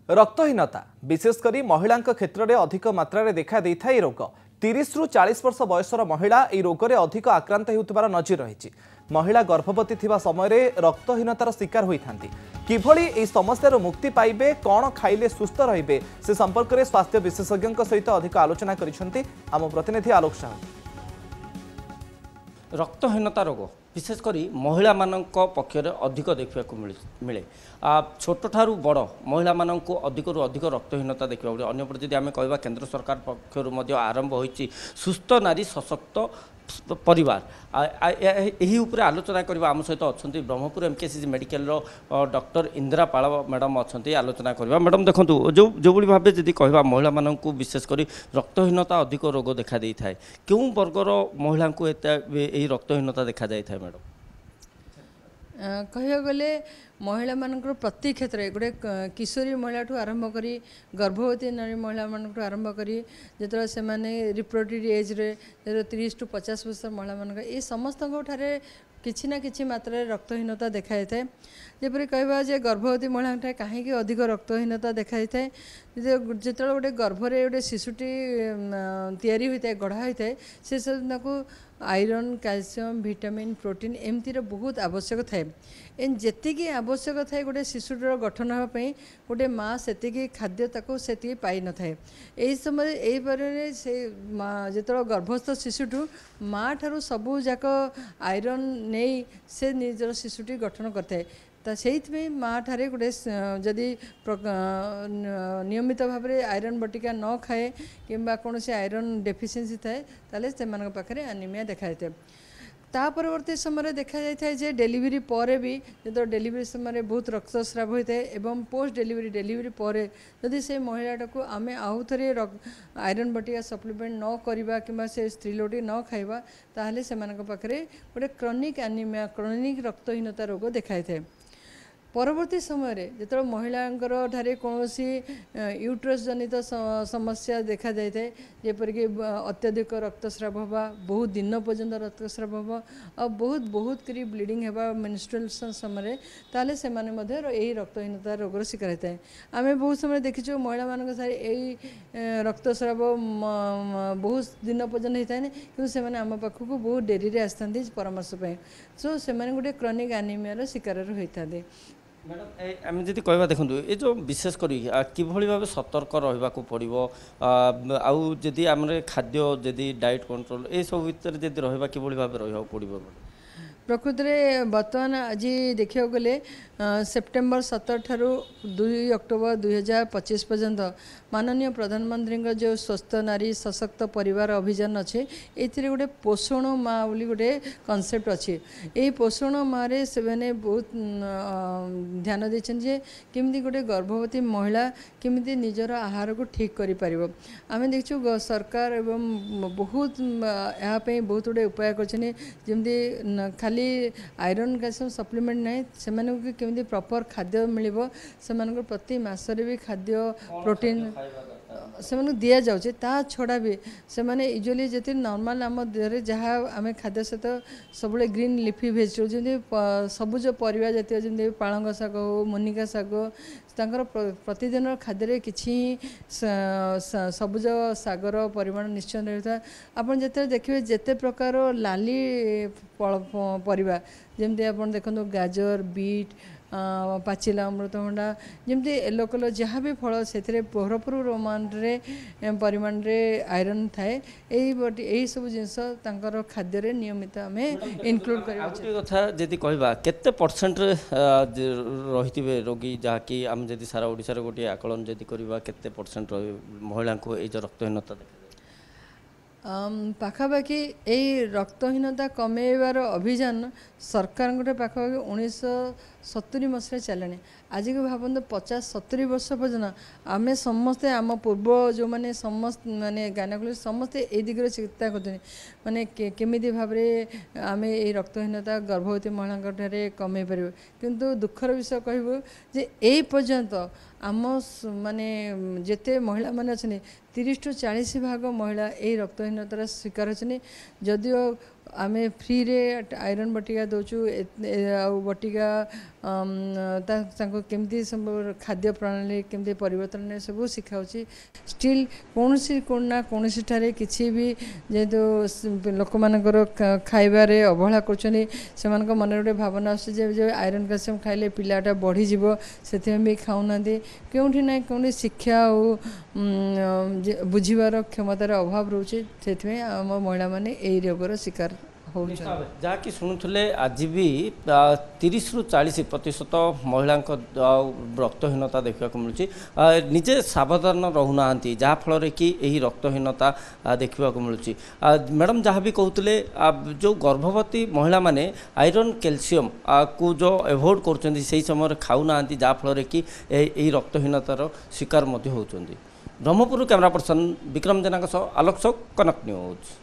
रक्तहीनता विशेषकर महिला क्षेत्र में अधिक मात्रा देखा देता रोग 30 रु 40 वर्ष बयसर महिला यह रोग में अधिक आक्रांत होउथिबार नजर रही। महिला गर्भवती थिबा समय रक्तहीनतार शिकार होती किभली यह समस्या मुक्ति पाइबे कौन खाइले सुस्थ रहिबे से संपर्क में स्वास्थ्य विशेषज्ञ सहित अधिक आलोचना करिसेंती आम प्रतिनिधि आलोक साहू। रक्तहीनता रोग विशेषकर महिला मानक पक्षरे अधिक देखा मिले छोट ठारू बड़ महिला मानक अधिक अधिक रक्तहीनता देखा मिले। अन्यपटे जब आम कह केंद्र सरकार पक्षर आरंभ होती सुस्थ नारी सशक्त परिवार यही उपरे आलोचना करबा आम सहित अच्छा Brahmapur MKCG medical doctor Indira Pal madam अच्छा आलोचना करबा। मैडम देखो जो भाव जदि कहवा महिला मानक विशेषकर रक्तहीनता अधिक रोग देखा दे था क्यों वर्गर महिला को यही रक्तहीनता देखा जाए था मैडम? कह गले महिला मानकर प्रति क्षेत्र में गोटे किशोरी महिला ठू आरंभ करी गर्भवती नारी महिला मानक आरंभ करी जो से रिप्रोडक्टिव एज रे 30 टू 50 वर्ष महिला मानक ये समस्त किछि ना किछि मात्रा रक्तहीनता देखा जाए। जपरी कहवा जे गर्भवती महिला कहीं अधिक रक्तहीनता देखा जाए जो गोटे गर्भरे गोटे शिशुटी तैयारी होता है गढ़ा होता है से सब आयरन कैल्शियम विटामिन प्रोटीन एमतीर बहुत आवश्यक थाए। एन जी आवश्यक थाए गोटे शिशुटर गठन होगापी गोटे माँ से खाद्य ताको से पाई न थाए। यही समय यही पर से जो गर्भस्थ शिशुठू माँ ठारू सबू जाक आयरन नहीं से निजर शिशुटी गठन करता है से माँ ठारे गोटे जदि नियमित भाव में आयरन बटिका न खाए कि कौन से आयरन डेफिशिएंसी थाए ताले से पाखे एनीमिया देखा जाए। ता परवर्ती समय देखा जाए जे डेलीवरी पर भी जो डेलीवरी समय बहुत रक्तस्राव होता है एवं पोस्ट डेलीवरी पर जदि से महिलाटा को आम आउ थे आयरन बटिका सप्लीमेंट न करवा कि से स्त्री लोटी न खाइबा ताहले से पाखे गोटे क्रॉनिक एनीमिया क्रॉनिक रक्तहीनता रोग देखा जाए। परवर्ती समय जो महिलांकर ठारे कौन यूट्रस जनित समस्या देखा जाए थे जेपरिक अत्यधिक रक्तस्राव हवा बहुत दिन पर्यंत रक्तस्राव हवा और बहुत करी ब्लीडिंग हवा मेंस्ट्रुएशन समय ताले से यही रक्तहीनता रोगर शिकार होता है। आम बहुत समय देखीचु महिला मान यही रक्तस्राव बहुत दिन पर्यंत होता है कि से आम पाखक बहुत डेरी आसता परामर्श सो से गोटे क्रॉनिक एनीमिया शिकार होता है। मैडम आम जी कह देखो ये जो विशेषकर किभली भाव सतर्क रहा पड़ो आदि आम खाद्य जदि डाइट कंट्रोल ये सब भितर जब रहा कि भाव रहा पड़ो प्रकृति में बर्तमान आज देखा गले सेप्टेम्बर 17 ठारू 2 अक्टोबर 2025 पर्यंत माननीय प्रधानमंत्री जो स्वस्थ नारी सशक्त परिवार अभियान अच्छे ये गोटे पोषण माँ बोली गोटे कॉन्सेप्ट अच्छी यही पोषण माँ रे से बहुत ध्यान देते केमती गोटे गर्भवती महिला केमती निजर आहार को ठीक कर पारिबो। आमे देखु सरकार एवं बहुत यहाँ बहुत गुड़े उपाय करमती खाली आयरन कैल्शियम सप्लीमेंट नहीं से केमती प्रॉपर खाद्य मिलिबो से प्रति मासरे भी खाद्य प्रोटीन से दि जाऊे ता छड़ा भी से यूजुअली जी नॉर्मल आम देह जहाँ आम खाद्य सहित सब ग्रीन लिफी भेजिटेबल जमी सबुज परिवा जातीय जमी पालंग शाग हो मोनिका शाग तांकर प्रतिदिन खाद्य किसी सबुज शागर परिमाण निश्चय रहता है। आपन जिते देखिए जिते प्रकार लाली परिवा जमती आप देखो गाजर बीट पाचिला अमृतभंडा जमती येलो कलर जहाँ भी फल से भरपूर परिमाण रे आयरन थाए यही सब जिनस खाद्य नियमित आम इनक्लूड कथा जदि कहवा केते परसेंट रही रोगी जहाँकि आम जदि सारा ओडिशार गोटे आकलन जदि करवा केते परसेंट महिला को ये रक्तहीनता पाखापाखि यही रक्तहीनता कमेबार अभियान सरकार गोटे पाखापाखि 1970 मसीह चलानी आज को भावत 50-70 वर्ष पर्यटन आम समस्ते आम पूर्व जो मैंने समस्त माने गायनोकोलॉजिस्ट समस्ते ये दिगरे चिंता करते माने केमिति भाव में आम ये रक्तहीनता गर्भवती महिला कमे पार किंतु दुखर विषय कहबू जे ए पर्यंत आम माने जेते महिला माने 30 टू 40 भाग महिला यही रक्तहीनतार शिकार होती जदिओ आमे फ्री रे आयरन बटिका दौचु बटिका केमती सब खाद्य प्रणाली केमती परिवर्तन सब शिखाऊँ स्टिल कौन ना कौन किसी भी जेहेतु लोक मानकर खाइबार अवहेला कर मन गोटे भावना आसे आयरन कैल्शियम खाइले पिलाटा बढ़ीज से भी खाऊना क्योंकि ना कौन शिक्षा और बुझीबार क्षमतार अभाव रोचे से आम महिला माने यही रोगर शिकार जहाँकि शुणुले आज भी 30 ରୁ 40% महिला रक्तहीनता देखा मिलूँ निजे सावधान रोना जहाँफल कि यही रक्तहीनता देखा मिलूँ मैडम जहाँ भी कहते जो गर्भवती महिला माने आयरन कैल्शियम को जो एवोड कर समय खाऊना जहाँफल कि यही रक्तहीनतार शिकार होती ब्रह्मपुर कैमरा पर्सन विक्रम जेना आलोक कनक न्यूज।